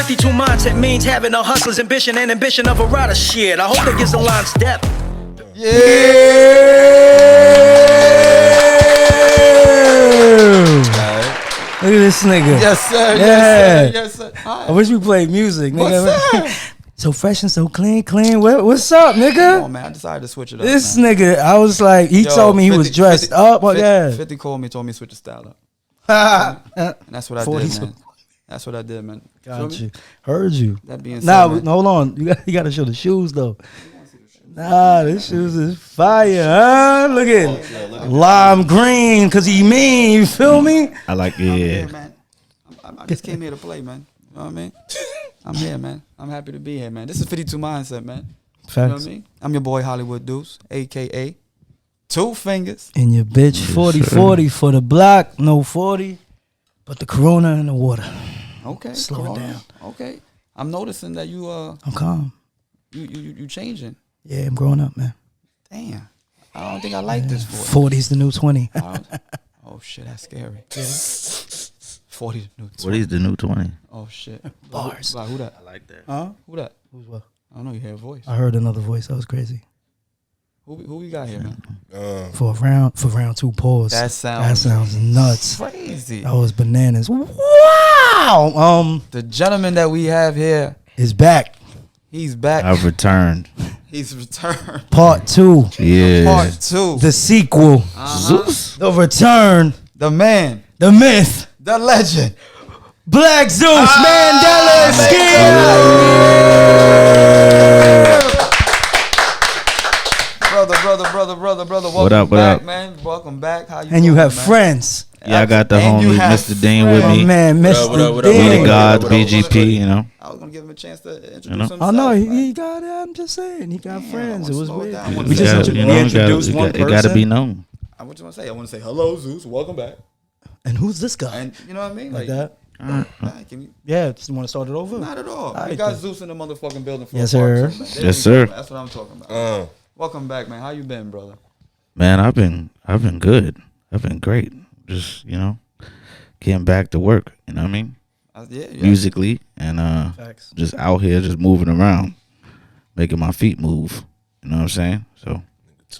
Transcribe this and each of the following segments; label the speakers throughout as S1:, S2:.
S1: 52 mindset means having a hustler's ambition and ambition of a rider. Shit, I hope it gives the lines depth.
S2: Yeah.
S3: Look at this nigga.
S2: Yes, sir.
S3: Yeah.
S2: Yes, sir.
S3: I wish we played music, nigga.
S2: What's up?
S3: So fresh and so clean. What's up, nigga?
S2: Come on, man. I decided to switch it up.
S3: This
S2: man.
S3: nigga, I was like, he told me he was dressed
S2: 50,
S3: up.
S2: 50,
S3: Yeah.
S2: 50 called me, told me to switch the style up. And that's what I
S3: 40
S2: did, man. That's what I did, man.
S3: Got you. Heard you.
S2: That being said,
S3: Nah,
S2: man,
S3: hold on. You got to show the shoes though. Nah, this shoes is fire, huh? Look at lime green, cause he mean. You feel me?
S4: I like
S2: I'm
S4: it.
S2: here, man. I just came here to play, man. You know what I mean? I'm here, man. I'm happy to be here, man. This is 52 Mindset, man.
S3: Facts.
S2: You know what I mean? I'm your boy Hollywood Deuce, a.k.a. Two Fingers.
S3: And your bitch 40-40 for the block, no 40, but the Corona in the water.
S2: Okay.
S3: Slow it down.
S2: Okay. I'm noticing that
S3: I'm calm.
S2: you changing.
S3: Yeah, I'm growing up, man.
S2: Damn. I don't think I like this voice.
S3: 40's the new 20.
S2: Oh shit, that's scary. 40 the new 20.
S4: What is the new 20?
S2: Oh shit.
S3: Bars.
S2: Who that?
S4: I like that.
S3: Huh?
S2: Who that?
S3: Who's what?
S2: I don't know. You hear a voice.
S3: I heard another voice. That was crazy.
S2: Who we got here, man?
S3: For round two, pause.
S2: That sounds
S3: nuts.
S2: crazy.
S3: That was bananas. Wow.
S2: The gentleman that we have here,
S3: Is back.
S2: he's back.
S4: I've returned.
S2: He's returned.
S3: Part 2.
S4: Yeah.
S2: Part 2.
S3: The sequel.
S4: Zeus.
S3: The return.
S2: The man.
S3: The myth.
S2: The legend.
S3: Blackzeusx. Mandella
S2: Brother. Welcome
S4: What up,
S2: back, man. Welcome back. How you
S3: And you
S2: doing,
S3: have
S2: man?
S3: friends.
S4: Yeah, I got the
S2: And you
S4: homie
S2: have
S4: Mistha Dean with
S3: Oh
S4: me.
S3: man,
S5: What
S3: Mistha
S5: up, what up, what up,
S4: We
S3: Dean.
S4: the
S5: what up,
S4: gods,
S5: what up,
S4: BGP, you know.
S2: I was gonna give him a chance to introduce
S4: know?
S2: himself.
S3: Oh no,
S2: man.
S3: he got it. I'm just saying, he got
S2: Damn,
S3: friends.
S2: I
S3: It
S2: wanna
S3: was
S2: slow it
S3: weird.
S2: down. I wanna
S3: We
S2: say-
S3: just
S2: Yeah,
S3: introduced one
S4: It got to
S3: person.
S4: be known.
S2: I want to say, I want to say, hello, Zeus. Welcome back.
S3: And who's this guy?
S2: And you know what I mean?
S3: Like that?
S2: Can we,
S3: Yeah, you want to start it over?
S2: not at all.
S3: All
S2: We
S3: right,
S2: got
S3: then.
S2: Zeus in the motherfucking building for
S3: Yes,
S2: a part
S3: sir.
S2: two, man. There
S4: Yes,
S2: we
S4: sir.
S2: go. That's what I'm talking about. Welcome back, man. How you been, brother?
S4: Man, I've been good. I've been great. Just, getting back to work, you know what I mean?
S2: Yeah.
S4: Musically and
S3: Facts.
S4: just out here just moving around, making my feet move. You know what I'm saying? So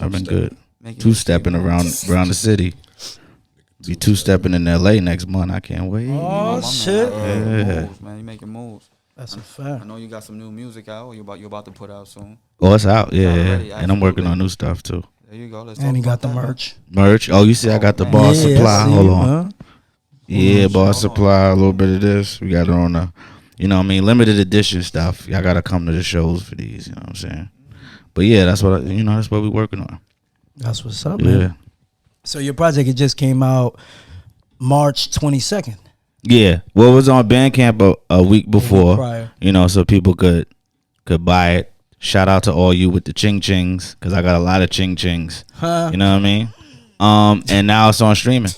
S4: I've been good.
S2: Making
S4: Two-stepping around the city. Be two-stepping in LA next month. I can't wait.
S3: Oh,
S2: my
S3: shit.
S2: Man, you making
S4: Yeah.
S2: moves, man. You making moves.
S3: That's a
S2: I
S3: fact.
S2: know you got some new music out. You're about to put out soon.
S4: Oh, it's out. Yeah,
S2: already,
S4: and I'm working
S2: absolutely.
S4: on new stuff too.
S2: There you go. Let's
S3: And he
S2: talk
S3: got the
S2: about that,
S3: merch.
S4: Merch. Oh, you see, I got the
S2: man.
S4: bar
S3: Yeah,
S4: supply.
S3: I see
S4: Hold
S3: you,
S4: on.
S3: huh?
S4: Yeah, bar
S2: Hold
S4: supply. A little bit of this. We got it on the, limited edition stuff. Y'all gotta come to the shows for these. You know what I'm saying? But yeah, that's what that's what we working on.
S3: That's what's up,
S4: Yeah.
S3: man. So your project, it just came out March 22nd.
S4: Yeah. Well, it was on Bandcamp a week before.
S3: prior.
S4: So people could buy it. Shout out to all you with the ching chings, because I got a lot of ching chings.
S3: Huh?
S4: You know what I mean? And now it's on streaming.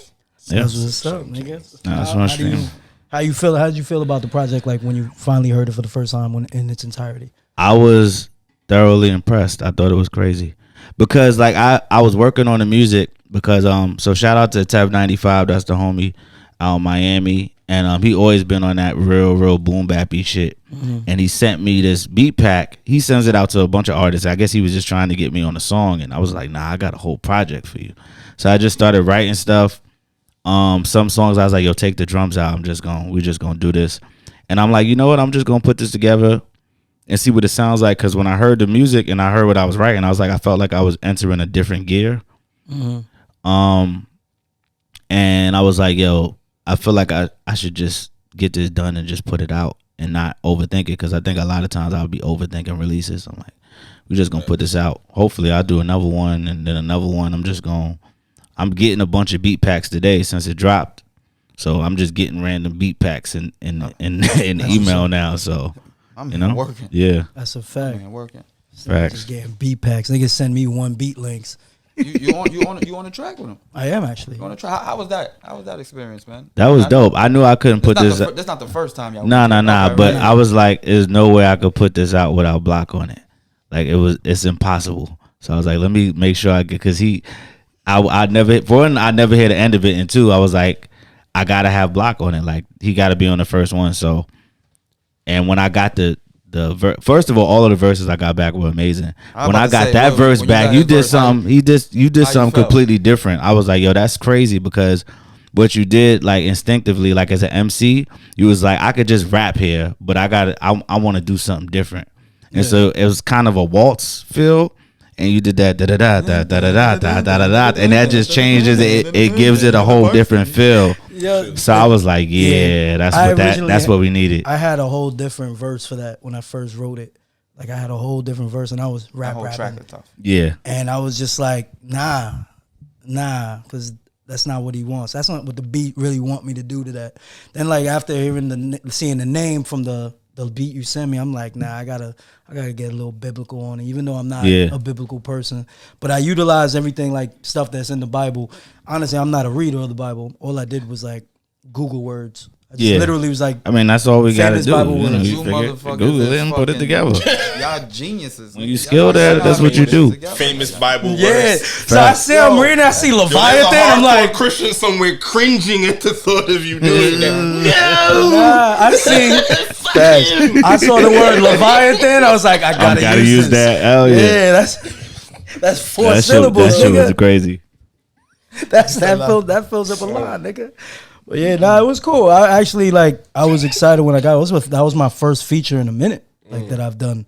S4: Yeah.
S3: That's what's up, nigga.
S4: Nah, it's on streaming.
S3: How you feel? How did you feel about the project? Like when you finally heard it for the first time, in its entirety?
S4: I was thoroughly impressed. I thought it was crazy because I was working on the music because so shout out to Tev 95, that's the homie out in Miami, and he always been on that real boom bappy shit. And he sent me this beat pack. He sends it out to a bunch of artists. I guess he was just trying to get me on a song, and I was like, nah, I got a whole project for you. So I just started writing stuff. Some songs I was like, yo, take the drums out. We're just gonna do this. And I'm like, you know what? I'm just gonna put this together and see what it sounds like. Cause when I heard the music and I heard what I was writing, I was like, I felt like I was entering a different gear. And I was like, yo, I feel like I should just get this done and just put it out and not overthink it. Cause I think a lot of times I'll be overthinking releases. I'm like, we're just gonna put this out. Hopefully I'll do another one and then another one. I'm getting a bunch of beat packs today since it dropped. So I'm just getting random beat packs in email now. So
S2: I'm working.
S4: yeah,
S3: That's a fact.
S2: Man, working.
S4: facts.
S3: Just getting beat packs. Niggas send me one beat links.
S2: You on the track with him?
S3: I am actually.
S2: You on the track? How was that? How was that experience, man?
S4: That was dope. I knew I couldn't put this.
S2: That's not the first time y'all.
S4: Nah.
S2: Okay,
S4: But
S2: right.
S4: I was like, there's no way I could put this out without Block on it. Like it's impossible. So I was like, let me make sure I get, because I never hear the end of it, and two, I was like, I gotta have Block on it. Like he gotta be on the first one. So, and And when I got first of all of the verses I got back were amazing.
S2: I'm
S4: When
S2: about
S4: I
S2: to
S4: got
S2: say,
S4: that
S2: when
S4: verse
S2: you
S4: back,
S2: got
S4: you
S2: his
S4: did
S2: verse,
S4: something. You did
S2: how you
S4: something
S2: felt?
S4: completely different. I was like, yo, that's crazy because what you did, like instinctively, like as an MC, you was like, I could just rap here, but I want to do something different. And so it was kind of a waltz feel. And you did that da da da da da da da da da da, and that just changes it. It gives it a whole different feel.
S3: Yeah.
S4: So I was like, yeah, that's what we needed.
S3: I had a whole different verse for that when I first wrote it. Like I had a whole different verse, and I was
S2: That whole track
S3: rapping.
S2: is tough.
S4: Yeah,
S3: And I was just like, nah, because that's not what he wants. That's not what the beat really want me to do to that. Then like after seeing the name from the beat you sent me, I'm like, nah, I gotta get a little biblical on it, even though I'm not a biblical person. But I utilize everything like stuff that's in the Bible. Honestly, I'm not a reader of the Bible. All I did was like Google words. I just literally was like,
S4: I mean, that's all we gotta
S3: famous
S4: do.
S3: Bible
S4: You know,
S3: words.
S4: you
S2: You
S4: figure,
S2: motherfuckers
S4: Google
S2: is
S4: it and put it
S2: fucking-
S4: together.
S2: Y'all geniuses.
S4: When you skilled at it, that's what you do.
S5: Famous Bible
S3: yeah.
S5: words.
S3: So I see I'm reading, I see
S5: Yo, there's a
S3: Leviathan. I'm
S5: hardcore
S3: like,
S5: Christian somewhere cringing at the thought of you doing that.
S3: nah, I saw the word Leviathan. I was like, I gotta
S4: use
S3: this.
S4: that. Hell yeah.
S3: Yeah, that's four
S4: That
S3: syllables,
S4: shit
S3: nigga.
S4: was crazy.
S3: That fills up a line, nigga. But yeah, it was cool. I actually I was excited when I got it. That was my first feature in a minute, that I've done,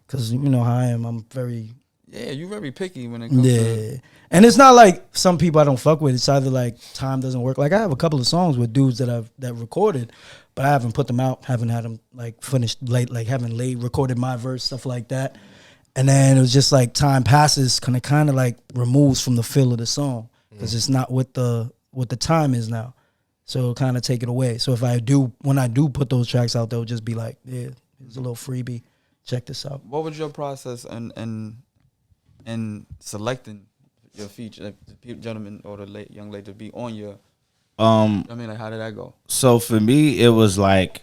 S3: because you know how I am. I'm very
S2: You very picky when it comes to.
S3: and it's not like some people I don't fuck with. It's either like time doesn't work. Like I have a couple of songs with dudes that recorded, but I haven't put them out. Haven't had them like finished late. Like haven't recorded my verse, stuff like that. And then it was just like time passes, kind of like removes from the feel of the song because it's not what the time is now. So kind of take it away. So when I do put those tracks out, they'll just be like, yeah, here's a little freebie. Check this out.
S2: What was your process in selecting your feature, like the gentleman or the young lady to be on your? I mean, like, how did that go?
S4: So for me, it was like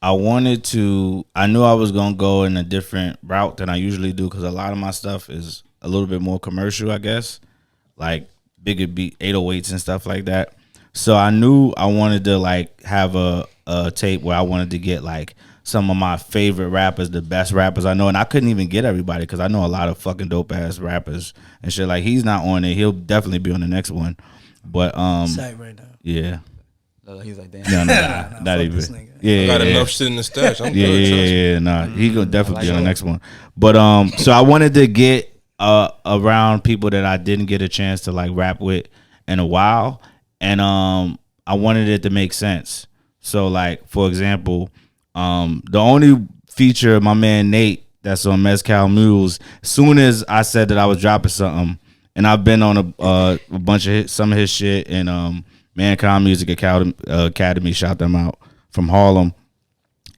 S4: I knew I was gonna go in a different route than I usually do because a lot of my stuff is a little bit more commercial, I guess, like bigger beat 808s and stuff like that. So I knew I wanted to like have a tape where I wanted to get like some of my favorite rappers, the best rappers I know, and I couldn't even get everybody because I know a lot of fucking dope ass rappers and shit. Like he's not on it; he'll definitely be on the next one. But
S3: Sight right now.
S4: Yeah.
S2: He's like, damn.
S4: No, not even.
S3: this nigga.
S4: Yeah,
S5: I got
S4: yeah,
S5: enough shit in the stash. I'm
S4: yeah,
S5: good.
S4: yeah. Nah, he gonna definitely be on the next one. But so I wanted to get around people that I didn't get a chance to like rap with in a while, and I wanted it to make sense. So like for example, the only feature my man Nate that's on Mezcal Mules. Soon as I said that I was dropping something, and I've been on a bunch of some of his shit and Mankind Music Academy, shout them out from Harlem.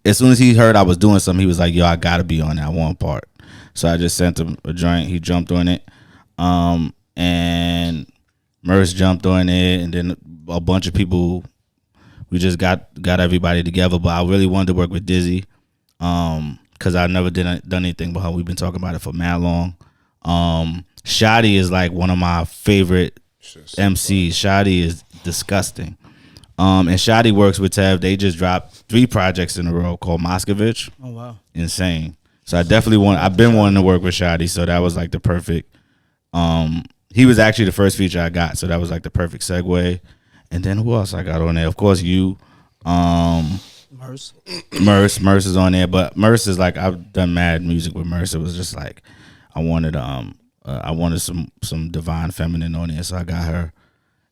S4: As soon as he heard I was doing something, he was like, yo, I gotta be on that one part. So I just sent him a joint. He jumped on it. And Merce jumped on it, and then a bunch of people. We just got everybody together. But I really wanted to work with Dizzy, because I never done anything with her. We've been talking about it for mad long. Shotty is like one of my favorite MCs. Shotty is disgusting. And Shotty works with Tev. They just dropped 3 projects in a row called Moscovich.
S3: Oh wow.
S4: Insane. So I definitely I've been wanting to work with Shotty, so that was like the perfect. He was actually the first feature I got, so that was like the perfect segue. And then who else I got on there? Of course you.
S3: Merce
S4: Merce is on there, but Merce is like I've done mad music with Merce. It was just like I wanted some divine feminine on there, so I got her.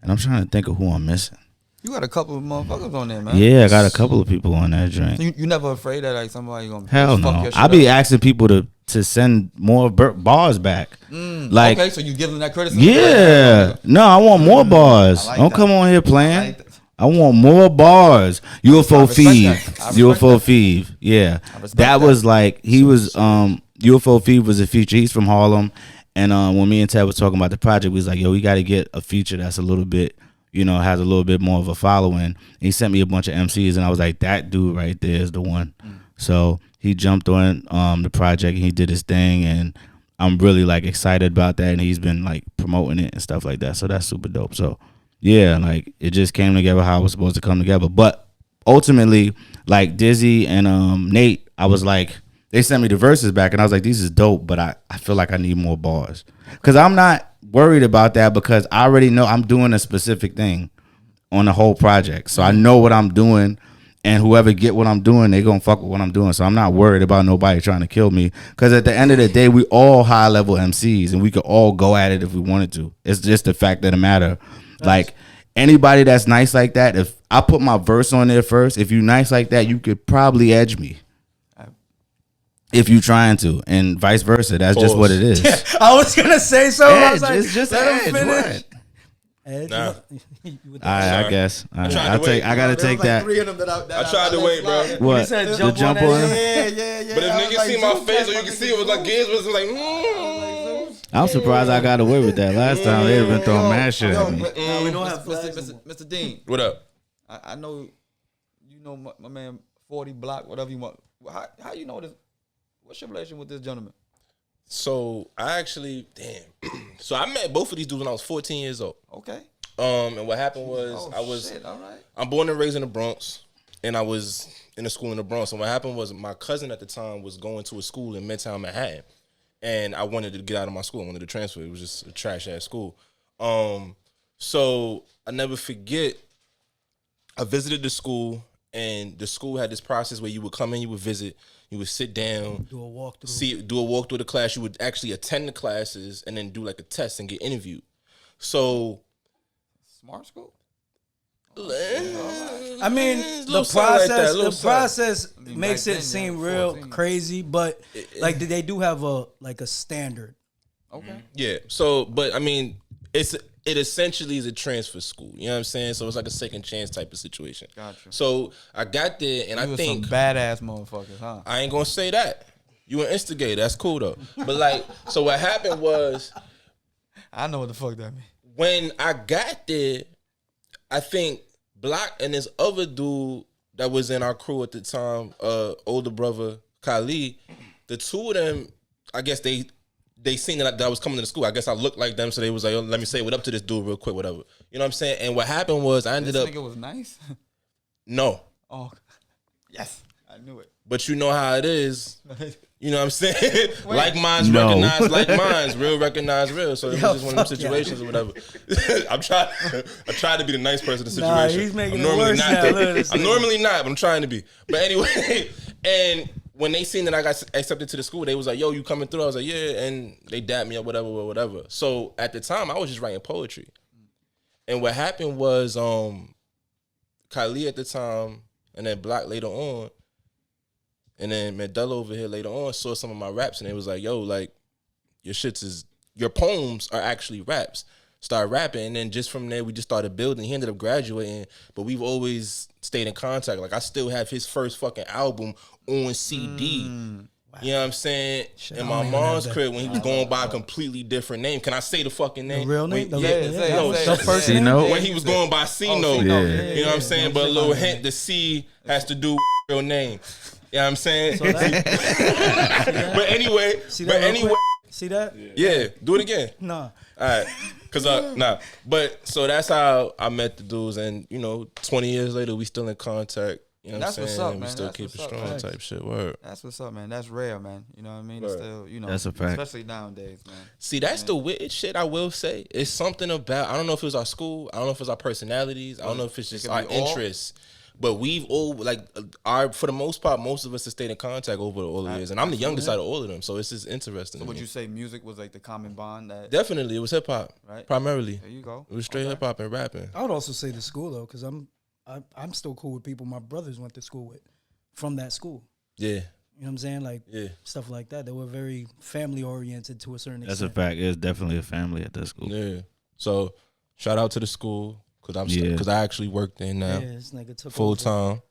S4: And I'm trying to think of who I'm missing.
S2: You got a couple of motherfuckers on there, man.
S4: Yeah, I got a couple of people on that joint.
S2: You never afraid that like somebody gonna
S4: Hell
S2: fuck
S4: no.
S2: your shit
S4: I be
S2: up?
S4: asking people to send more bars back. Like,
S2: okay, so you give them that criticism.
S4: yeah, no, I want more bars.
S2: I like
S4: Don't
S2: that.
S4: come on here playing.
S2: I like that.
S4: I want more bars. UFO
S2: respect
S4: Feeve.
S2: that. I respect
S4: UFO
S2: that.
S4: Feeve. Yeah.
S2: I respect
S4: That
S2: that.
S4: was like he was UFO Feeve was a feature. He's from Harlem. And when me and Ted was talking about the project, we was like, yo, we gotta get a feature that's a little bit, has a little bit more of a following. And he sent me a bunch of MCs and I was like, that dude right there is the one. So he jumped on the project and he did his thing, and I'm really like excited about that, and he's been like promoting it and stuff like that. So that's super dope. So yeah, like it just came together how it was supposed to come together. But ultimately, like Dizzy and Nate, I was like, they sent me the verses back, and I was like, these is dope, but I feel like I need more bars. Because I'm not worried about that because I already know I'm doing a specific thing on the whole project. So I know what I'm doing, and whoever get what I'm doing, they gonna fuck with what I'm doing. So I'm not worried about nobody trying to kill me. Because at the end of the day, we all high level MCs, and we could all go at it if we wanted to. It's just the fact of the matter. Like anybody that's nice like that, if I put my verse on there first, if you nice like that, you could probably edge me. If you trying to, and vice versa. That's just what it is.
S3: I was gonna say so. I was
S4: Edge,
S3: like,
S4: it's just
S3: let him
S4: edge,
S3: finish.
S4: what?
S3: Edge,
S5: Nah.
S4: I guess. I gotta take that.
S2: Three of them that
S5: I tried to wait, bro.
S4: What?
S3: He said
S4: The
S3: jump
S4: jump
S3: on
S4: on?
S3: that
S2: Yeah.
S5: But if
S2: I was
S5: niggas
S2: like,
S5: see my
S2: Zeus,
S5: face, or you
S2: like,
S5: can see it was like Giz was like,
S4: I'm surprised I got away with that last time. They'd have been throwing mad shit at me.
S3: No, we don't have
S2: Mr. Dean.
S5: What up?
S2: I know, you know my man 40 Block, whatever you want. How you know this? What's your relation with this gentleman?
S5: So I actually, so I met both of these dudes when I was 14 years old.
S2: Okay.
S5: And what happened was
S2: Shit, all right.
S5: I'm born and raised in the Bronx, and I was in a school in the Bronx. And what happened was my cousin at the time was going to a school in Midtown Manhattan, and I wanted to get out of my school. I wanted to transfer. It was just a trash ass school. So I never forget. I visited the school, and the school had this process where you would come in, you would visit, you would sit down,
S3: do a walkthrough.
S5: do a walkthrough of the class. You would actually attend the classes and then do like a test and get interviewed. So
S2: Smart school?
S3: I mean,
S5: little
S3: the
S5: something like that,
S3: process,
S5: little
S3: the process
S2: mean,
S3: makes
S2: back
S3: it
S2: then,
S3: seem
S2: yeah,
S3: real
S2: 14.
S3: crazy, but like they do have a standard.
S2: Okay.
S5: yeah. So, but I mean, it essentially is a transfer school. You know what I'm saying? So it's like a second chance type of situation.
S2: Gotcha.
S5: So I got there, and
S2: You
S5: I
S2: was
S5: think
S2: some badass motherfuckers, huh?
S5: I ain't gonna say that. You an instigator. That's cool though. But like, so what happened was
S2: I know what the fuck that means.
S5: when I got there, I think Block and this other dude that was in our crew at the time, older brother Khalid, the two of them, I guess they seen that I was coming to the school. I guess I looked like them, so they was like, oh, let me say what up to this dude real quick, whatever. You know what I'm saying? And what happened was I ended
S2: This
S5: up
S2: nigga was nice.
S5: no.
S2: Oh, yes, I knew it.
S5: But you know how it is. You know what I'm saying? Like minds
S4: No.
S5: recognize like minds, real recognize real. So it was just one of them
S3: fuck
S5: situations or whatever. I tried to be the nice person in the
S3: Nah,
S5: situation.
S3: he's making
S5: I'm
S3: it
S5: normally
S3: worse
S5: not.
S3: now.
S5: though.
S3: Look, this
S5: I'm
S3: nigga.
S5: normally not, but I'm trying to be. But anyway, and when they seen that I got accepted to the school, they was like, "Yo, you coming through?" I was like, "Yeah," and they dapped me up, whatever. So at the time, I was just writing poetry, and what happened was, Kylie at the time, and then Block later on. And then Mandella over here later on saw some of my raps, and it was like, yo, like, your poems are actually raps. Start rapping, and then just from there, we just started building. He ended up graduating, but we've always stayed in contact. Like, I still have his first fucking album on CD. You know what I'm saying?
S3: Shit,
S5: In
S3: I
S5: my
S3: don't even
S5: mom's
S3: have that.
S5: crib when he was going by a completely different name. Can I say the fucking name?
S3: The real name?
S5: Wait,
S3: The
S5: yeah,
S3: real-
S2: say it,
S5: no,
S2: say it.
S3: the first
S4: C
S3: name?
S4: note?
S5: when he was going by C note.
S2: C-Note.
S4: Yeah.
S5: You know what I'm saying? But a little hint, the C has to do with real name. You know what I'm saying?
S3: So that,
S5: But anyway,
S3: see that real quick? See that?
S5: yeah, do it again.
S3: Nah.
S5: All right, cause but so that's how I met the dudes, and 20 years later we still in contact. You know
S2: That's
S5: what I'm
S2: what's
S5: saying?
S2: up,
S5: And we
S2: man.
S5: still
S2: That's
S5: keep it
S2: what's up.
S5: strong
S3: Facts.
S5: type shit. Word.
S2: That's what's up, man. That's rare, man. You know what I mean? It's
S5: Right.
S2: still,
S4: That's a fact.
S2: especially nowadays, man.
S5: See, that's the weird shit I will say. It's something about, I don't know if it was our school, I don't know if it's our personalities, I don't know if it's just
S2: could
S5: our
S2: be all.
S5: interests. But we've all for the most part, most of us have stayed in contact over all the years, and I'm the youngest out of all of them, so it's just interesting.
S2: So
S5: to
S2: would
S5: me.
S2: you say music was like the common bond that?
S5: Definitely, it was hip hop,
S2: Right.
S5: primarily.
S2: There you go.
S5: It was straight hip hop and rapping.
S3: I would also say the school though, because I'm still cool with people my brothers went to school with from that school.
S5: Yeah,
S3: You know what I'm saying? Like
S5: yeah,
S3: stuff like that. They were very family oriented to a certain
S4: That's a
S3: extent.
S4: fact. It's definitely a family at that school.
S5: yeah. So shout out to the school because I actually worked there now
S3: Yeah, this nigga took
S5: full
S3: over.
S5: time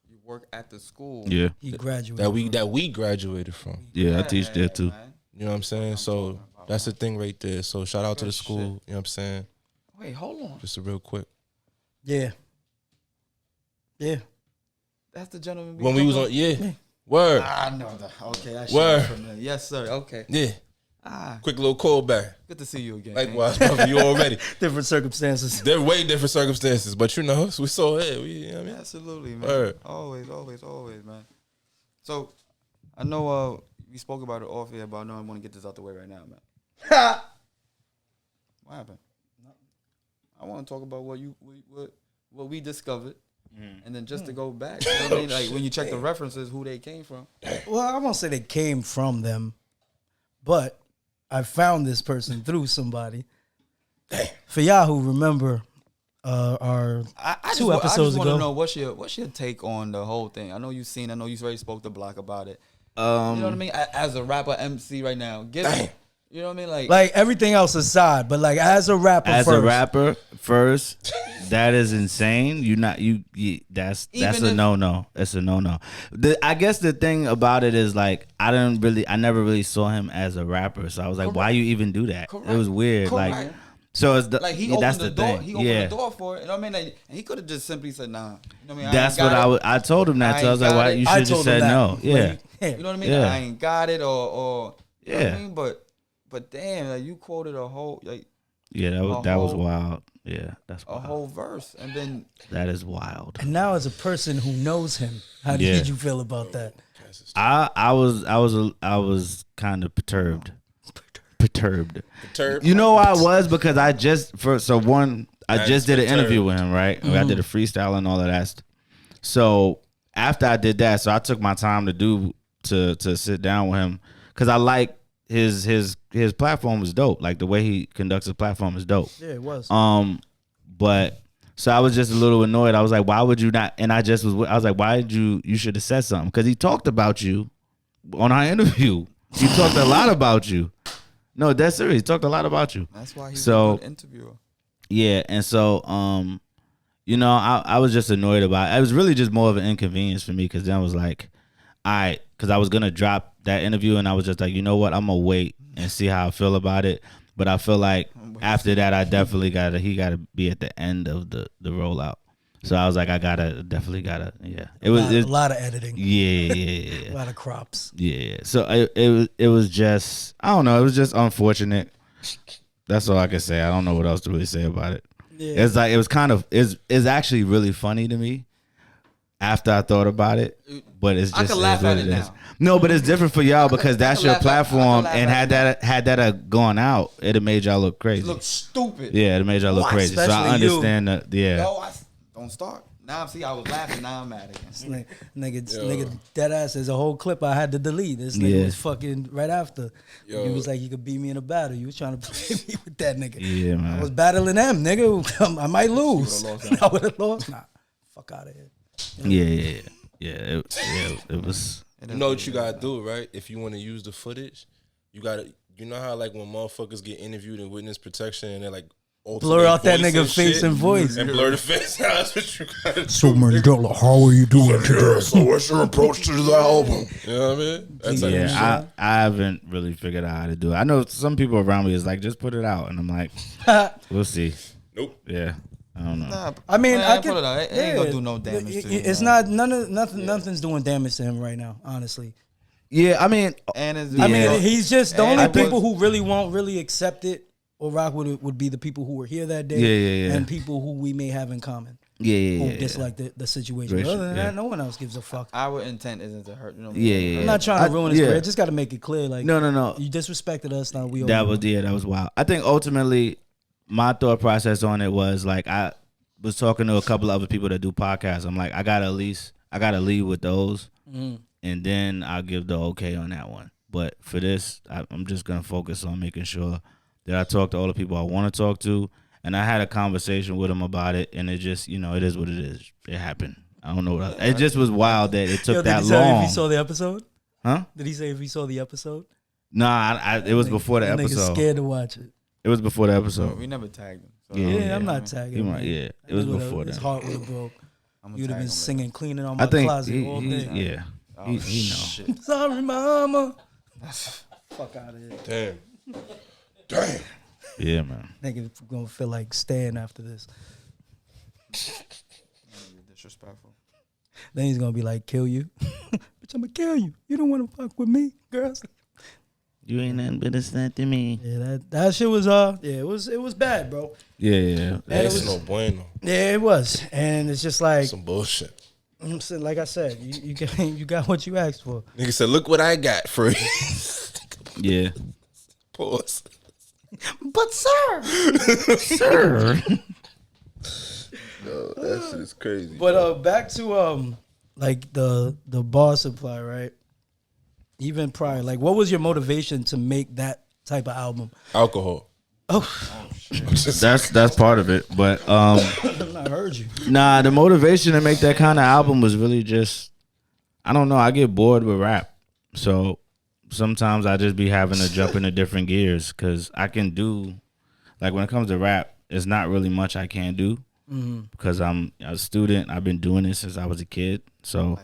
S2: You work at the school.
S4: Yeah.
S3: He graduated.
S5: that we graduated from.
S4: Yeah, I teach there too.
S2: man.
S5: You know what I'm saying? So that's the thing right there. So shout out to the school. You know what I'm saying?
S2: Wait, hold on.
S5: Just a real quick.
S3: Yeah. Yeah.
S2: That's the gentleman.
S5: When we was on, word,
S2: I know that. Okay, that
S5: Word.
S2: shit. Yes, sir. Okay.
S5: yeah. Quick little callback.
S2: Good to see you again.
S5: Likewise, brother. You already.
S3: Different circumstances.
S5: They're way different circumstances, but you know, we saw it. You know what I mean?
S2: Absolutely, man.
S5: Word.
S2: Always, man. So, I know we spoke about it off here, but I know I want to get this out the way right now, man. What happened? I want to talk about what we discovered, and then just to go back, you know what I mean? Like when you check the references, who they came from.
S3: Well, I won't say they came from them, but I found this person through somebody. For y'all who remember our two episodes
S2: I just want
S3: ago.
S2: to know what's your take on the whole thing. I know you've seen. I know you already spoke to Block about it. You know what I mean? As a rapper, MC right now, you know what I mean?
S3: Like everything else aside, but like as a rapper
S4: first, that is insane. That's a no. It's a no. I guess the thing about it is like I never really saw him as a rapper, so I was like, why you even do that?
S2: Correct.
S4: It was weird.
S2: Correct.
S4: Like, so it's
S2: he opened
S4: that's
S2: the
S4: the
S2: door.
S4: thing.
S2: He opened the door for it. You know what I mean? Like, and he could have just simply said, "Nah." You know what I mean?
S4: That's what I told him that. So I was like, why you should just said no? Yeah.
S2: You know what I mean?
S4: Yeah.
S2: I ain't got it, or you know what
S4: Yeah.
S2: I mean? But damn, like you quoted a whole
S4: That was wild. Yeah, that's
S2: a
S4: wild.
S2: whole verse, and then
S4: That is wild.
S3: And now as a person who knows him, how did you feel about that?
S4: I was kind of perturbed.
S5: Perturbed.
S4: You know why I was? Because I just did an interview with him, right? I did a freestyle and all of that stuff. So after I did that, so I took my time to sit down with him because I like his platform was dope. Like the way he conducts his platform is dope.
S3: Yeah, it was.
S4: But so I was just a little annoyed. I was like, why would you not? And I was like, why did you should have said something? Because he talked about you on our interview. He talked a lot about you. No, that's serious. He talked a lot about you.
S2: that's why he's a good interviewer.
S4: Yeah, and so I was just annoyed about it. It was really just more of an inconvenience for me because then I was like, all right, because I was gonna drop that interview and I was just like, you know what, I'm gonna wait and see how I feel about it. But I feel like after that, I definitely he gotta be at the end of the rollout. So I was like, definitely gotta. It was
S3: a lot of editing.
S4: Yeah.
S3: A lot of crops.
S4: Yeah. So it was just, I don't know. It was just unfortunate. That's all I can say. I don't know what else to really say about it.
S3: Yeah.
S4: It's like, it was kind of, it's actually really funny to me after I thought about it, but it's just,
S2: I can laugh at it now.
S4: No, but it's different for y'all because that's your platform, and
S2: had
S4: had that gone out, it'd have made y'all look crazy.
S2: Look stupid.
S4: Yeah, it'd have made y'all look crazy. So I
S3: Especially
S4: understand that. Yeah.
S2: No, don't start. Now I was laughing. Now I'm mad again.
S3: Nigga, dead ass. There's a whole clip I had to delete. This nigga was fucking right after.
S5: Yo.
S3: He was like, "You could beat me in a battle." You was trying to play me with that nigga.
S4: Yeah, man.
S3: I was battling them, nigga. I might lose. I would have lost. Nah, fuck out of here.
S4: Yeah. It was.
S5: You know what you gotta do, right? If you want to use the footage, you gotta. You know how like when motherfuckers get interviewed in witness protection and they're like
S3: Blur out that
S5: voice
S3: nigga
S5: and
S3: face
S5: shit,
S3: and voice.
S5: and blur the face. That's what you gotta do.
S3: So many dollars. How are you doing today?
S5: So what's your approach to the album? You know what I mean? That's like,
S4: Yeah, I haven't really figured out how to do it. I know some people around me is like, just put it out, and I'm like, we'll see.
S5: Nope.
S4: Yeah, I don't know.
S2: Nah,
S3: I mean, I
S2: put
S3: can.
S2: it out. It ain't gonna do no damage to you.
S3: It's not nothing's doing damage to him right now. Honestly,
S4: Yeah, I mean,
S2: And it's,
S3: I mean, he's just the
S2: And
S3: only
S2: I was-
S3: people who really won't really accept it or rock with it would be the people who were here that day,
S4: Yeah.
S3: and people who we may have in common
S4: yeah.
S3: who dislike the situation. But other than that, no one else gives a fuck.
S2: our intent isn't to hurt. You know.
S4: Yeah.
S3: I'm not trying to ruin his
S4: yeah.
S3: career. Just got to make it clear, like,
S4: No.
S3: you disrespected us. Now we
S4: That
S3: over.
S4: that was wild. I think ultimately my thought process on it was like, I was talking to a couple of other people that do podcasts. I'm like, I gotta lead with those, and then I'll give the okay on that one. But for this, I'm just gonna focus on making sure that I talk to all the people I want to talk to, and I had a conversation with them about it, and it just, it is what it is. It happened. I don't know what else. It just was wild that it took
S3: Yo, did
S4: that
S3: he say
S4: long.
S3: if he saw the episode?
S4: Huh?
S3: Did he say if he saw the episode?
S4: Nah, it was before the
S3: That nigga's
S4: episode.
S3: scared to watch it.
S4: It was before the episode.
S2: We never tagged him. So
S3: Yeah, I'm not tagging
S4: He
S3: him.
S4: might-
S3: man.
S4: yeah, it was before
S3: His
S4: that.
S3: heart would have broke.
S2: I'm
S3: You'd have been
S2: him
S3: singing, cleaning on
S4: I
S3: my
S4: think
S3: closet all day.
S4: yeah.
S2: Oh,
S4: He know.
S2: shit.
S3: Sorry, mama. Fuck out of here.
S5: damn.
S4: Yeah, man.
S3: Nigga gonna feel like staying after this.
S2: Disrespectful.
S3: Then he's gonna be like, kill you. Bitch, I'm gonna kill you. You don't wanna fuck with me, girls.
S4: You ain't nothing but a stunt to me.
S3: Yeah, that shit was it was bad, bro.
S4: Yeah.
S5: That's no bueno.
S3: Yeah, it was, and it's just like
S5: Some bullshit.
S3: I'm saying, like I said, you got what you asked for.
S5: Nigga said, look what I got for you.
S4: Yeah.
S5: Pause.
S3: But sir,
S5: No, that shit is crazy.
S3: but back to like the bar supply, right? Even prior, like, what was your motivation to make that type of album?
S5: Alcohol.
S3: Oh,
S4: That's part of it. But
S3: I heard you.
S4: nah, the motivation to make that kind of album was really just, I don't know, I get bored with rap. So sometimes I just be having to jump into different gears because I can do, like when it comes to rap, it's not really much I can't do because I'm a student. I've been doing this since I was a kid. So,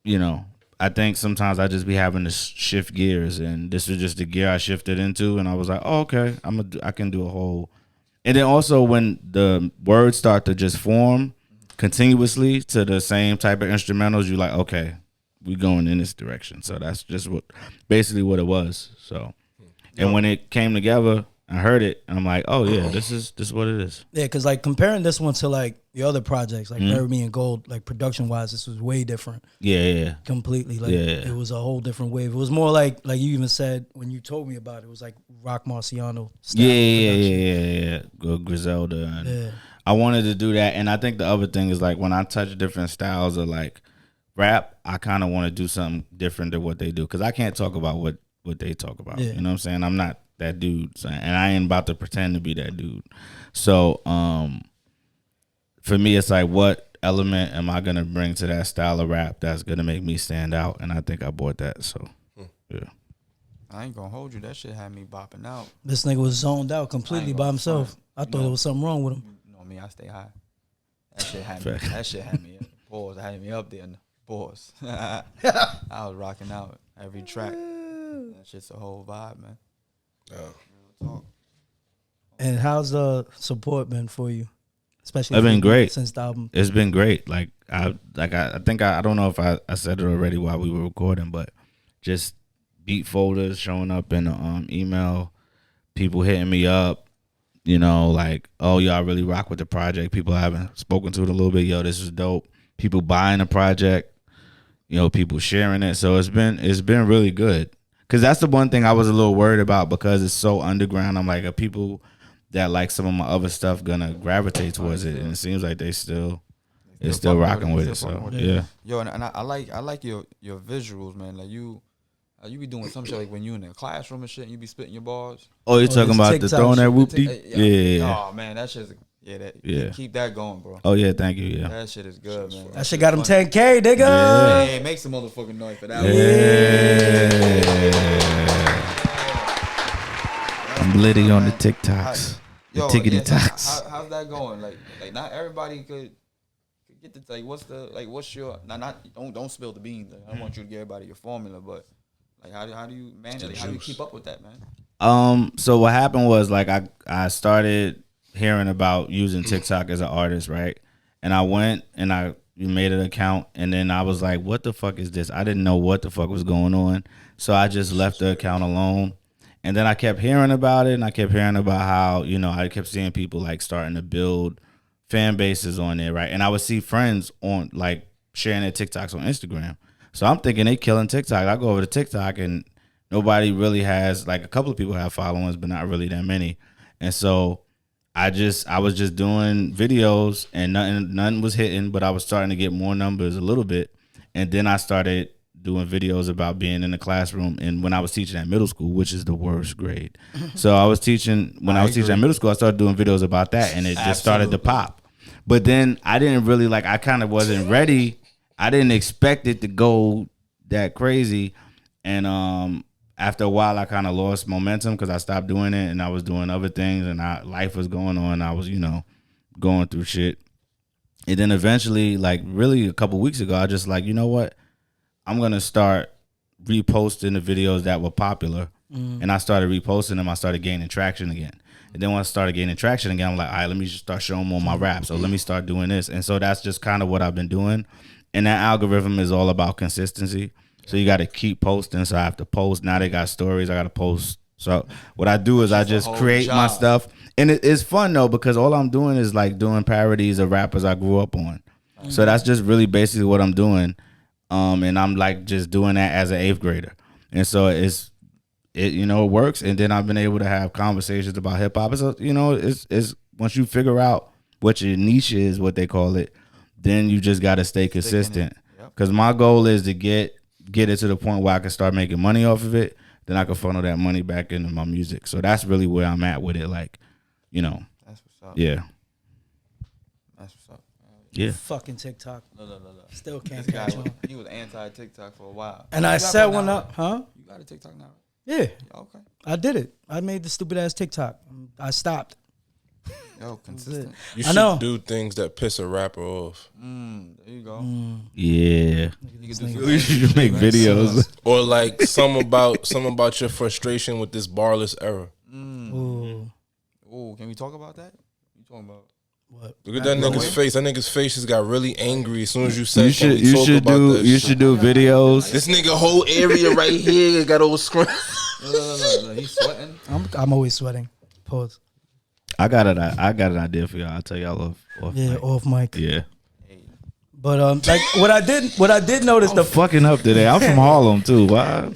S4: you know, I think sometimes I just be having to shift gears, and this was just the gear I shifted into, and I was like, oh, okay, I can do a whole. And then also when the words start to just form continuously to the same type of instrumentals, you're like, okay, we going in this direction. So that's just basically what it was. So, and when it came together, I heard it, and I'm like, oh yeah, this is what it is.
S3: Yeah, because like comparing this one to like your other projects, like Bury Me in Gold, like production wise, this was way different.
S4: Yeah.
S3: Completely. Like
S4: Yeah.
S3: it was a whole different wave. It was more like you even said when you told me about it, it was like Rock Marciano style.
S4: Yeah. Griselda. And
S3: Yeah.
S4: I wanted to do that, and I think the other thing is like when I touch different styles of like rap, I kind of want to do something different than what they do because I can't talk about what they talk about.
S3: Yeah.
S4: You know what I'm saying? I'm not that dude, and I ain't about to pretend to be that dude. So for me, it's like, what element am I gonna bring to that style of rap that's gonna make me stand out? And I think I bought that. So yeah.
S2: I ain't gonna hold you. That shit had me bopping out.
S3: This nigga was zoned out completely by himself. I thought there was something wrong with him.
S2: You know me, I stay high. That shit had me. That shit had me. Pause. It had me up there. Pause. I was rocking out every track. That shit's a whole vibe, man. Real talk.
S3: And how's the support been for you? Especially
S4: It's been great
S3: since the album.
S4: It's been great. Like I think I don't know if I said it already while we were recording, but just beat folders showing up in the email, people hitting me up, you know, like, oh, y'all really rock with the project. People I haven't spoken to it a little bit. Yo, this is dope. People buying the project, you know, people sharing it. So it's been really good. Cause that's the one thing I was a little worried about because it's so underground. I'm like, are people that like some of my other stuff gonna gravitate towards it? And it seems like it's still rocking with it. So yeah.
S2: Yo, and I like your visuals, man. Like you be doing some shit like when you in the classroom and shit, and you be spitting your bars.
S4: Oh, you're talking about the
S3: TikTok
S4: throwing that
S3: shit.
S4: whoopty? Yeah.
S2: Oh man, that shit's
S4: Yeah.
S2: Keep that going, bro.
S4: Oh yeah, thank you. Yeah.
S2: That shit is good, man.
S3: That shit got him 10K, nigga.
S4: Yeah.
S2: Hey, make some motherfucking noise for that.
S4: I'm litty on the TikToks. The tickety talks.
S2: How's that going? Like not everybody could get the what's your don't spill the beans. Like, I don't want you to give everybody your formula, but like how do you manage it? How do you keep up with that, man?
S4: So what happened was like I started hearing about using TikTok as an artist, right? And I went and I made an account, and then I was like, what the fuck is this? I didn't know what the fuck was going on. So I just left the account alone. And then I kept hearing about it, and I kept hearing about how, you know, I kept seeing people like starting to build fan bases on there, right? And I would see friends on like sharing their TikToks on Instagram. So I'm thinking they killing TikTok. I go over to TikTok and nobody really has, like a couple of people have followers, but not really that many. And so I was just doing videos and nothing was hitting, but I was starting to get more numbers a little bit. And then I started doing videos about being in the classroom and when I was teaching at middle school, which is the worst grade. So I was teaching teaching at middle school, I started doing videos about that, and it just started to pop. But then I didn't really I kind of wasn't ready. I didn't expect it to go that crazy. And after a while I kind of lost momentum because I stopped doing it and I was doing other things and life was going on. I was, you know, going through shit. And then eventually, like really a couple weeks ago, I just like, you know what? I'm going to start reposting the videos that were popular. And I started reposting them. I started gaining traction again. And then when I started gaining traction again, I'm like, all right, let me just start showing more my rap. So let me start doing this. And so that's just kind of what I've been doing. And that algorithm is all about consistency. So you got to keep posting. So I have to post. Now they got stories. I got to post. So what I do is I just create my stuff. And it's fun though, because all I'm doing is like doing parodies of rappers I grew up on. So that's just really basically what I'm doing. And I'm like just doing that as an 8th grader. And so it works. And then I've been able to have conversations about hip hop. So, it's once you figure out what your niche is, what they call it, then you just got to stay consistent. Because my goal is to get it to the point where I can start making money off of it. Then I can funnel that money back into my music. So that's really where I'm at with it. Like,
S2: That's what's up.
S4: Yeah.
S2: That's what's up.
S4: Yeah.
S3: Fucking TikTok.
S2: No.
S3: Still can't
S2: This guy,
S3: catch on.
S2: he was anti-TikTok for a while.
S3: And
S2: You
S3: I
S2: got
S3: set
S2: one
S3: one
S2: now,
S3: up,
S2: right?
S3: huh?
S2: You got a TikTok now?
S3: Yeah,
S2: Okay.
S3: I did it. I made the stupid ass TikTok. I stopped.
S2: Yo, consistent.
S5: You
S3: I
S5: should
S3: know.
S5: do things that piss a rapper off.
S2: There you go.
S4: Yeah.
S2: You can do
S4: You should make videos.
S5: Or like some about your frustration with this barless era.
S3: Ooh,
S2: Oh, can we talk about that? You talking about?
S3: what?
S5: Look at that nigga's face. That nigga's face just got really angry as soon as you said
S4: You should do videos.
S5: This nigga whole area right here got old screen.
S2: No. He's sweating.
S3: I'm always sweating. Pause.
S4: I got an idea for y'all. I'll tell y'all off
S3: Yeah,
S4: mic.
S3: off mic.
S4: Yeah.
S3: But like what I did notice
S4: I'm fucking up today. I'm from Harlem too. Why?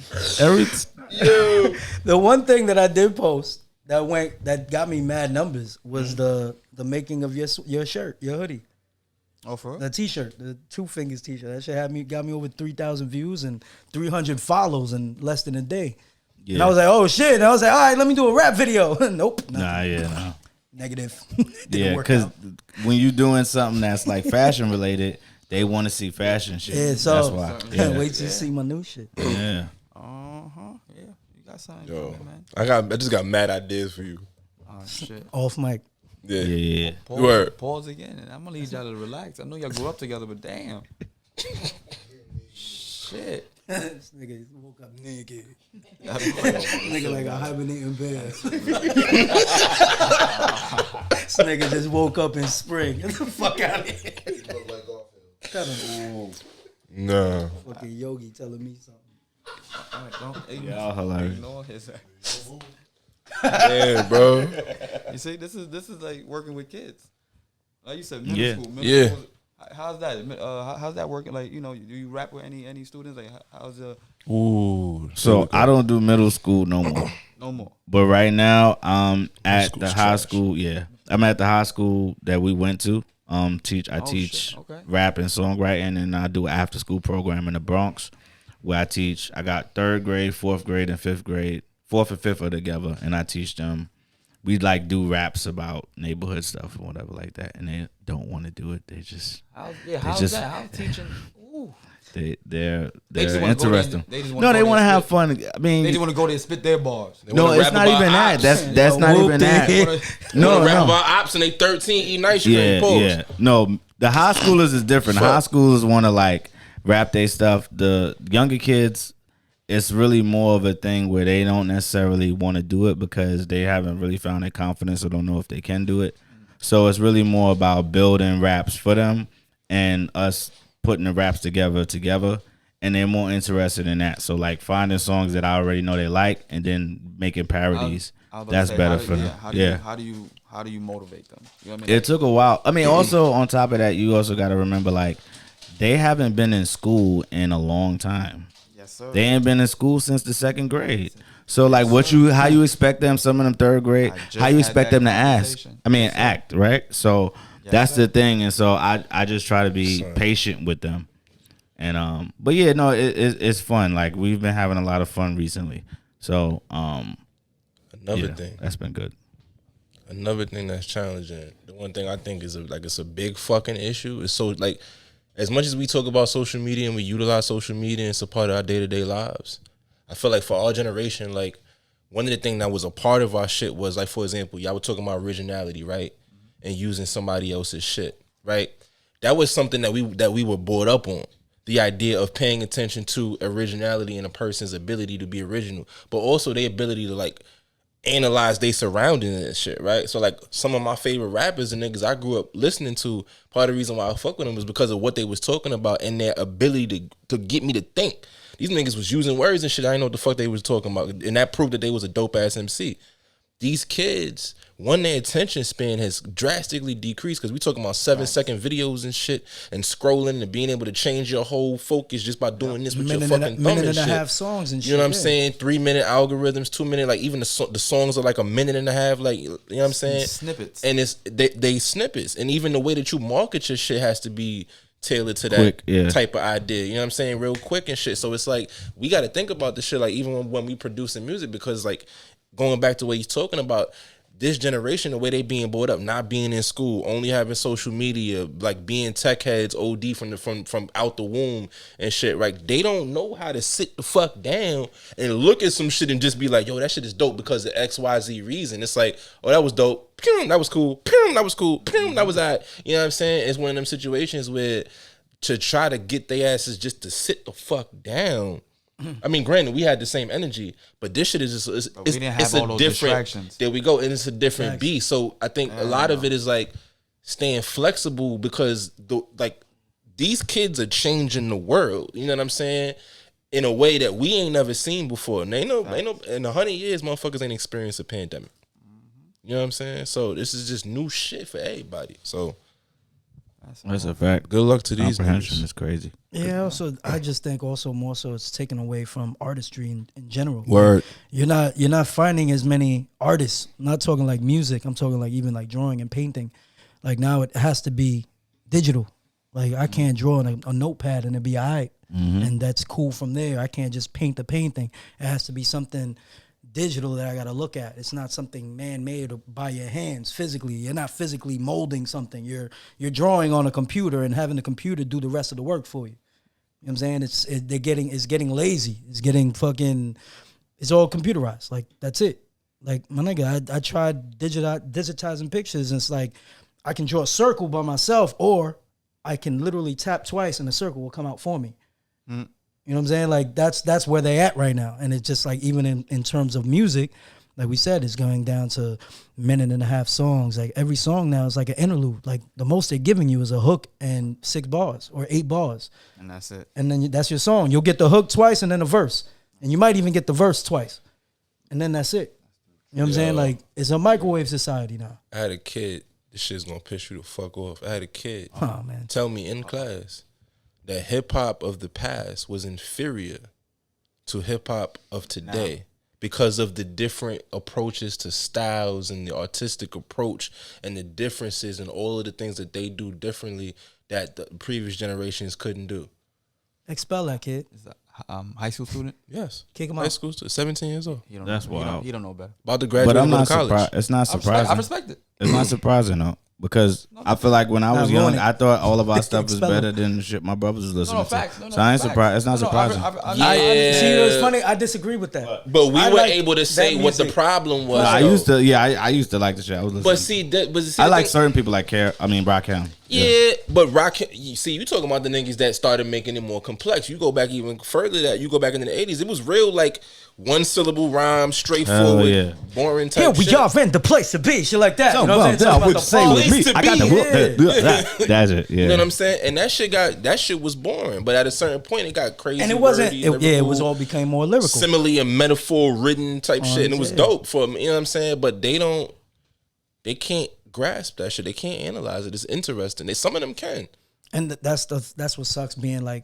S3: the one thing that I did post that got me mad numbers was the making of your shirt, your hoodie.
S2: Oh, for real?
S3: The t-shirt, the 2 Fingers t-shirt. That shit got me over 3,000 views and 300 follows in less than a day.
S4: Yeah.
S3: And I was like, oh shit. And I was like, all right, let me do a rap video. Nope. Nothing.
S4: No.
S3: Negative.
S4: Yeah, because when you doing something that's like fashion related, they want to see fashion shit.
S3: Yeah, so
S4: that's why.
S3: can't wait to see my new shit.
S4: Yeah.
S2: Yeah. You got something,
S5: Yo,
S2: coming, man.
S5: I just got mad ideas for you.
S2: Oh shit.
S3: Off mic.
S5: Yeah.
S2: Pause,
S5: Word.
S2: pause again. And I'm gonna need y'all to relax. I know y'all grew up together, but damn. Shit.
S3: This nigga woke up naked.
S2: Y'all be-
S3: Nigga like a hibernating bear. This nigga just woke up in spring. Get the fuck out of here. Tell him.
S5: Nah.
S3: Fucking Yogi telling me something.
S2: All right, don't
S4: Y'all hilarious.
S2: ignore his.
S5: Yeah, bro.
S2: You see, this is like working with kids. Like you said,
S4: Yeah.
S2: middle school.
S5: Yeah.
S2: School. How's that? How's that working? Like, do you rap with any students? Like, how's the
S5: Ooh.
S4: So I don't do middle school no more.
S2: no more?
S4: But right now, I'm at the
S5: school's
S4: high
S5: trash.
S4: school. Yeah, I'm at the high school that we went to. I teach
S2: shit. Okay.
S4: rap and songwriting, and I do an after school program in the Bronx where I teach. I got 3rd grade, 4th grade, and 5th grade. 4th and 5th are together, and I teach them. We like do raps about neighborhood stuff or whatever like that, and they don't want to do it. They just
S2: How's
S4: just-
S2: that? How's teaching? Ooh.
S4: they're
S2: just wanna go there and-
S4: interesting.
S2: they just wanna
S4: No,
S2: go
S4: they
S2: there
S4: want to
S2: and
S4: have
S2: spit.
S4: fun. I mean,
S2: They just want to go there and spit their bars.
S4: no,
S5: wanna
S4: it's
S5: rap
S4: not
S5: about
S4: even that.
S5: ops.
S4: That's not
S3: whoop
S4: even that.
S5: They
S4: No,
S5: wanna rap
S4: no.
S5: about ops and they 13 eating ice cream.
S4: Yeah,
S5: Pause.
S4: yeah. No, the high schoolers is different. The high schoolers want to like rap their stuff. The younger kids, it's really more of a thing where they don't necessarily want to do it because they haven't really found their confidence or don't know if they can do it. So it's really more about building raps for them and us putting the raps together. And they're more interested in that. So like finding songs that I already know they like and then making parodies.
S2: I was about to
S4: That's
S2: say,
S4: better
S2: how do-
S4: for them.
S2: How do you motivate them? You know what I mean?
S4: It took a while. I mean, also on top of that, you also got to remember like they haven't been in school in a long time.
S2: Yes, sir.
S4: They ain't been in school since the 2nd grade. So like, how you expect them? Some of them 3rd grade.
S2: I just
S4: How you
S2: had
S4: expect
S2: that
S4: them to ask?
S2: conversation.
S4: I mean, act right. So that's
S2: sir.
S4: the thing. And so I just try to be patient with them. And but yeah, no, it's fun. Like we've been having a lot of fun recently. So
S5: Another
S4: yeah,
S5: thing.
S4: that's been good.
S5: Another thing that's challenging. The one thing I think is it's a big fucking issue. Is so like, as much as we talk about social media and we utilize social media and it's a part of our day-to-day lives, I feel like for our generation, like one of the things that was a part of our shit was like, for example, y'all were talking about originality, right? And using somebody else's shit, right? That was something that we were brought up on. The idea of paying attention to originality and a person's ability to be original, but also their ability to like analyze their surroundings and shit, right? So like some of my favorite rappers and niggas I grew up listening to, part of the reason why I fuck with them was because of what they was talking about and their ability to get me to think. These niggas was using words and shit. I didn't know what the fuck they was talking about, and that proved that they was a dope ass MC. These kids, their attention span has drastically decreased because we talking about 7-second videos and shit, and scrolling and being able to change your whole focus just by doing this with your fucking thumb and shit.
S3: Minute and a half songs and shit.
S5: You know what I'm saying? 3-minute algorithms, 2-minute, like even the songs are like a minute and a half, like, you know what I'm saying?
S2: Snippets.
S5: And they snippets, and even the way that you market your shit has to be tailored to that type of idea. You know what I'm saying? Real quick and shit. So it's like we got to think about this shit, like even when we producing music, because like going back to what he's talking about, this generation, the way they being brought up, not being in school, only having social media, like being tech heads, OD from out the womb and shit. Like they don't know how to sit the fuck down and look at some shit and just be like, yo, that shit is dope because of XYZ reason. It's like, oh, that was dope. Pew, that was cool. Pew, that was cool. Pew, that was that. You know what I'm saying? It's one of them situations where to try to get their asses just to sit the fuck down. I mean, granted, we had the same energy, but this shit is just it's a different. There we go, and it's a different beast. So I think a lot of it is like staying flexible because these kids are changing the world. You know what I'm saying? In a way that we ain't never seen before. And ain't no in 100 years, motherfuckers ain't experienced a pandemic. You know what I'm saying? So this is just new shit for everybody. So
S4: that's a fact.
S5: Good luck to these
S4: comprehension
S5: niggas.
S4: is crazy.
S3: Yeah, also I just think also more so it's taken away from artistry in general.
S5: Word.
S3: You're not finding as many artists. I'm not talking like music. I'm talking like even like drawing and painting. Like now it has to be digital. Like I can't draw on a notepad and it'd be all right. And that's cool from there. I can't just paint the painting. It has to be something digital that I got to look at. It's not something man-made or by your hands physically. You're not physically molding something. You're drawing on a computer and having the computer do the rest of the work for you. You know what I'm saying? It's getting lazy. It's getting fucking, it's all computerized. Like, that's it. Like, my nigga, I tried digitizing pictures, and it's like, I can draw a circle by myself, or I can literally tap twice and the circle will come out for me. You know what I'm saying? Like, that's where they at right now. And it's just like, even in terms of music, like we said, it's going down to minute and a half songs. Like, every song now is like an interlude. Like, the most they're giving you is a hook and 6 bars or 8 bars.
S2: And that's it.
S3: And then that's your song. You'll get the hook twice and then a verse. And you might even get the verse twice. And then that's it. You know what I'm saying? Like, it's a microwave society now.
S5: I had a kid. This shit's gonna piss you the fuck off. I had a kid
S3: man.
S5: tell me in class that hip-hop of the past was inferior to hip-hop of today because of the different approaches to styles and the artistic approach and the differences and all of the things that they do differently that the previous generations couldn't do.
S3: Expel that kid.
S2: Is that high school student?
S5: Yes.
S3: Kick him
S5: High
S3: out.
S5: school student, 17 years old.
S4: That's wild.
S2: He don't know better.
S5: About to graduate
S4: But I'm
S5: and go
S4: not
S5: to college.
S4: surprised. It's not surprising.
S2: I respect it.
S4: It's not surprising though, because I feel like when I was young,
S3: ruin it.
S4: I thought all of our stuff was
S3: Expel
S4: better
S3: it.
S4: than the shit my brothers was listening
S2: facts.
S4: to.
S2: No,
S4: So I ain't
S2: facts.
S4: surprised. It's not
S2: No,
S4: surprising.
S3: See, you know, it's funny. I disagree with that.
S5: But we
S3: I
S5: were
S3: like
S5: able to
S3: that
S5: say what the
S3: music.
S5: problem was.
S4: No, I
S5: though.
S4: used to. Yeah, I used to like the shit. I was listening.
S5: But see,
S4: I
S5: the
S4: like
S5: thing-
S4: certain people like Rakim.
S5: Yeah, but rock. You see, you talking about the niggas that started making it more complex. You go back even further. That you go back into the '80s. It was real like one syllable rhyme, straightforward,
S4: yeah.
S5: boring type.
S3: Here we
S5: shit.
S3: are, rent the place to be. Shit like that. You know what I'm saying? Talking about the
S4: say
S3: fall.
S4: with me.
S5: to
S4: I got the
S5: be.
S4: whoop. That's it. Yeah.
S5: You know what I'm saying? And that shit was boring. But at a certain point, it got crazy.
S3: And it wasn't.
S5: wordy,
S3: It
S5: lyrical,
S3: was all became more lyrical.
S5: simile and metaphor ridden type shit, and it was
S3: yeah.
S5: dope for me. You know what I'm saying? But they can't grasp that shit. They can't analyze it. It's interesting. Some of them can.
S3: And that's what sucks being like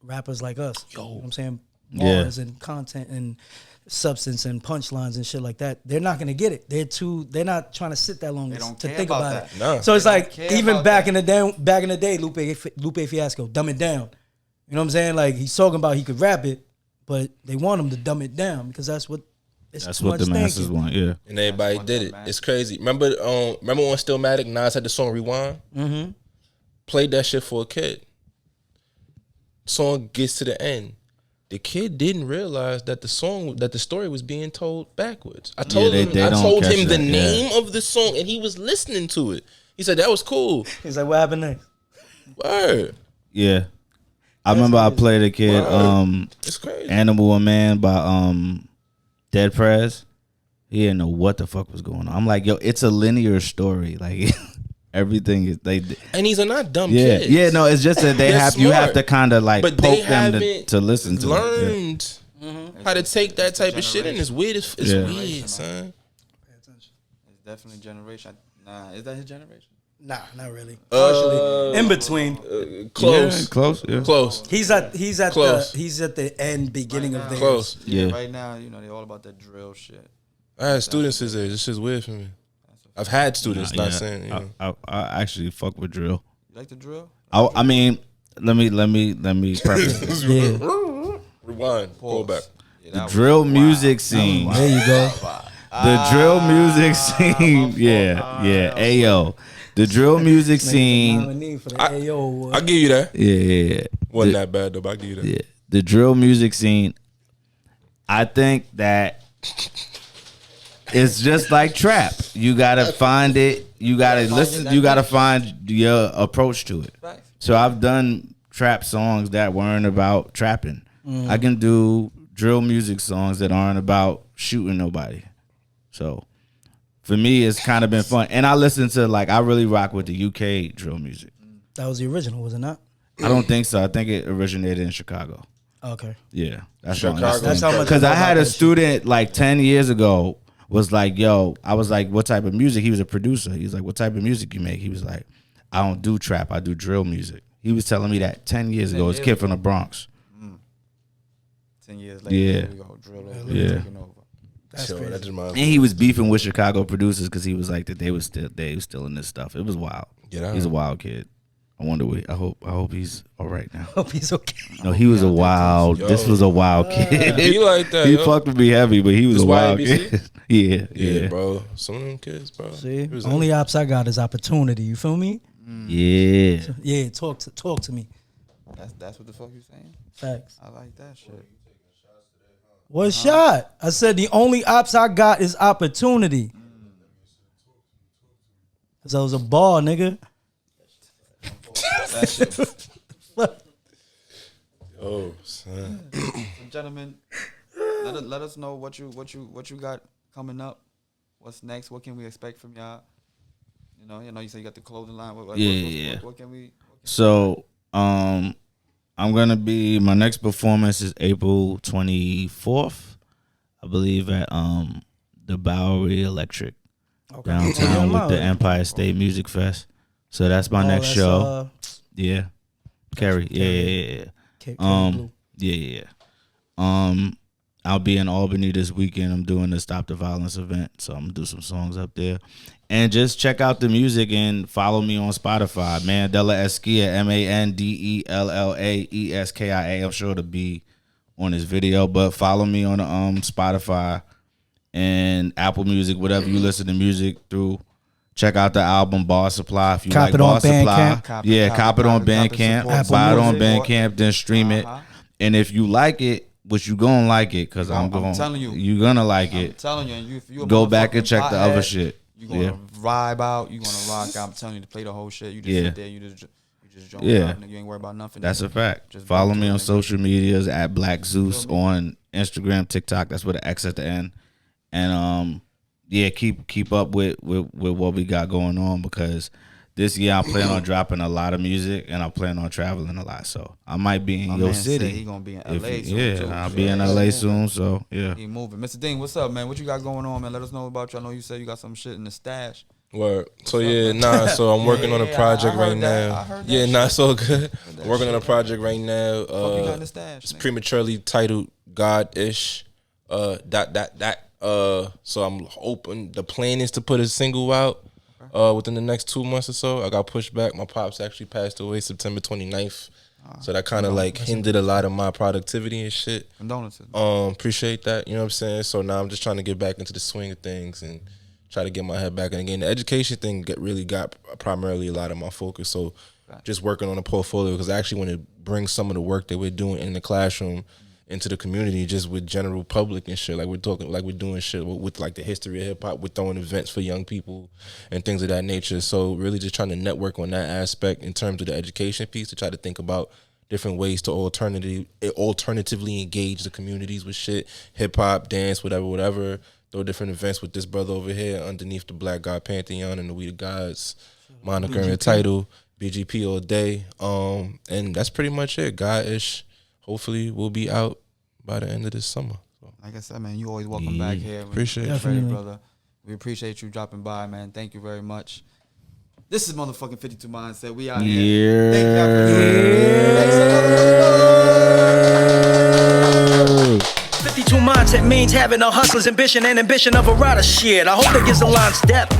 S3: rappers like us. You know what I'm saying?
S4: Yeah.
S3: Bars and content and substance and punchlines and shit like that. They're not gonna get it. They're not trying to sit that long
S2: don't
S3: to
S2: care
S3: think
S2: about
S3: about
S2: that.
S3: it.
S5: No.
S3: So it's
S2: They
S3: like
S2: don't care
S3: even
S2: about
S3: back
S2: that.
S3: in the day, Lupe Fiasco, dumb it down. You know what I'm saying? Like, he's talking about he could rap it, but they want him to dumb it down because that's what
S4: That's what the masses want. Yeah.
S5: And everybody did it.
S2: man.
S5: It's crazy. Remember on Stillmatic, Nas had the song Rewind? Mm-hmm. Played that shit for a kid. Song gets to the end. The kid didn't realize that the story was being told backwards. I told
S4: they
S5: him
S4: don't catch
S5: the
S4: that,
S5: name of the song and he was listening to it. He said that was cool.
S3: He's like, what happened next?
S5: Word.
S4: Yeah. I remember I played a kid,
S5: It's crazy.
S4: Animal and Man by Dead Prez. He didn't know what the fuck was going on. I'm like, yo, it's a linear story. Like, Everything is they.
S5: And these are not dumb
S4: Yeah,
S5: kids.
S4: yeah. No, it's just that they
S5: They're
S4: have you have
S5: smart,
S4: to kind of like
S5: but they
S4: poke them
S5: haven't
S4: to listen to.
S5: learned
S4: It.
S5: how to take that type of shit in. It's weird. It's
S4: Yeah.
S5: weird, son.
S2: It's definitely generation. Nah, is that his generation?
S3: Nah, not really. Partially in between.
S5: Close.
S4: Yeah, close. Yeah.
S5: Close.
S3: He's at
S5: Close.
S3: the end beginning of theirs.
S5: Close.
S4: Yeah.
S2: Right now, you know, they all about that drill shit.
S5: I had students his age. This shit's weird for me. I've had students.
S4: Yeah.
S5: Not saying. You know.
S4: I actually fuck with drill.
S2: You like the drill?
S4: I mean, let me preface this.
S3: Yeah,
S5: Rewind. Pull back.
S4: The drill music scene.
S3: there you go.
S4: The drill music scene. Yeah. Ayo. The drill music scene.
S3: Nominee for the AO award.
S5: I give you that.
S4: Yeah.
S5: Wasn't that bad though. But I give you that.
S4: Yeah. The drill music scene. I think that it's just like trap. You gotta find it. You gotta listen. You gotta find your approach to it. So I've done trap songs that weren't about trapping. I can do drill music songs that aren't about shooting nobody. So for me, it's kind of been fun. And I listen to I really rock with the UK drill music.
S3: That was the original, was it not?
S4: I don't think so. I think it originated in Chicago.
S3: Okay.
S4: Yeah, that's
S5: Chicago.
S3: That's how much.
S4: because I had a student 10 years ago was like, yo, I was like, what type of music? He was a producer. He was like, what type of music you make? He was like, I don't do trap. I do drill music. He was telling me that 10 years ago. This kid from the Bronx.
S2: 10 years later,
S4: Yeah.
S2: here we go. Drill
S4: Yeah.
S2: taking over.
S3: That's
S5: Sure,
S3: crazy.
S5: that just reminds
S4: And
S5: me.
S4: he was beefing with Chicago producers because he was like that they was still in this stuff. It was wild.
S5: Get out.
S4: He's a wild kid. I wonder what. I hope he's all right now.
S3: Hope he's okay.
S4: No, he was a wild.
S5: Yo.
S4: This was a wild kid.
S5: He like that.
S4: He
S5: yo.
S4: fucked with me heavy, but he was
S5: This
S4: a wild
S5: YABC?
S4: kid. Yeah,
S5: Yeah, bro. Some of them kids, bro.
S3: See,
S5: He was
S3: only ops I got is opportunity. You feel me?
S4: yeah.
S3: Yeah, talk to me.
S2: That's what the fuck you saying?
S3: Facts.
S2: I like that shit.
S3: What shot? I said the only ops I got is opportunity. Cause I was a ball, nigga.
S2: That shit.
S5: Oh, son.
S2: So, gentlemen, let us know what you got coming up. What's next? What can we expect from y'all? You know, you said you got the clothing line.
S4: Yeah.
S2: What can we?
S4: So, I'm gonna be. My next performance is April 24th, I believe, at the Bowery Electric downtown with the Empire State Music Fest. So that's my next show. Yeah, Kerry. Yeah. Yeah. I'll be in Albany this weekend. I'm doing the Stop the Violence event, so I'm gonna do some songs up there. And just check out the music and follow me on Spotify. Mandella Eskia, MANDELLAESKIA. I'm sure to be on this video, but follow me on Spotify and Apple Music, whatever you listen to music through. Check out the album Bar Supply if you
S3: Cop
S4: like
S3: it on
S4: Bar Supply.
S3: Bandcamp.
S4: Cop it on Bandcamp.
S3: Apple
S4: Buy it on
S3: Music.
S4: Bandcamp, then stream it. And if you like it, which you gonna like it, because I'm
S2: telling you.
S4: you're gonna like
S2: I'm
S4: it.
S2: telling you, and if you a
S4: Go back and
S2: motherfucking
S4: check the other
S2: pothead,
S4: shit.
S2: You gonna vibe out. You gonna rock out. I'm telling you to play the whole shit. You just sit there. You just jump out. You ain't worried about nothing.
S4: That's a fact.
S2: Just
S4: Follow
S2: vibe
S4: me
S2: to
S4: on
S2: it,
S4: social medias at Blackzeusx on Instagram, TikTok. That's with an X at the end. And keep up with what we got going on, because this year I plan on dropping a lot of music and I plan on traveling a lot. So I might be in
S2: My
S4: your
S2: man
S4: city.
S2: said he gonna be in LA soon, too.
S4: I'll be in LA soon. So yeah.
S2: He moving. Mr. Dean, what's up, man? What you got going on, man? Let us know about you. I know you said you got some shit in the stash.
S5: Word. So so I'm working on a project
S2: I
S5: right
S2: heard that.
S5: now.
S2: I heard that
S5: Yeah,
S2: shit.
S5: not so good. I'm working on a project right now.
S2: What you got in the stash?
S5: It's
S2: nigga?
S5: prematurely titled God-ish. So I'm open. The plan is to put a single out within the next 2 months or so. I got pushed back. My pops actually passed away September 29th. So that kind of hindered a lot of my productivity and shit.
S2: Condolences.
S5: Appreciate that. You know what I'm saying? So now I'm just trying to get back into the swing of things and try to get my head back in again. The education thing really got primarily a lot of my focus. So just working on a portfolio, because I actually want to bring some of the work that we're doing in the classroom into the community, just with general public and shit. Like we're doing shit with like the history of hip hop. We're throwing events for young people and things of that nature. So really just trying to network on that aspect in terms of the education piece, to try to think about different ways to alternatively engage the communities with shit, hip hop, dance, whatever. Throw different events with this brother over here underneath the Black God Pantheon and the We the Gods moniker and title, BGP all day. And that's pretty much it. God-ish, hopefully, will be out by the end of this summer. So.
S2: Like I said, man, you always welcome back here.
S5: Appreciate it.
S2: Definitely, brother. We appreciate you dropping by, man. Thank you very much. This is motherfucking 52 Mindset. We out here. Thank y'all for tuning in.
S1: 52 mindset means having a hustler's ambition and ambition of a rider. Shit, I hope that gives the lines depth.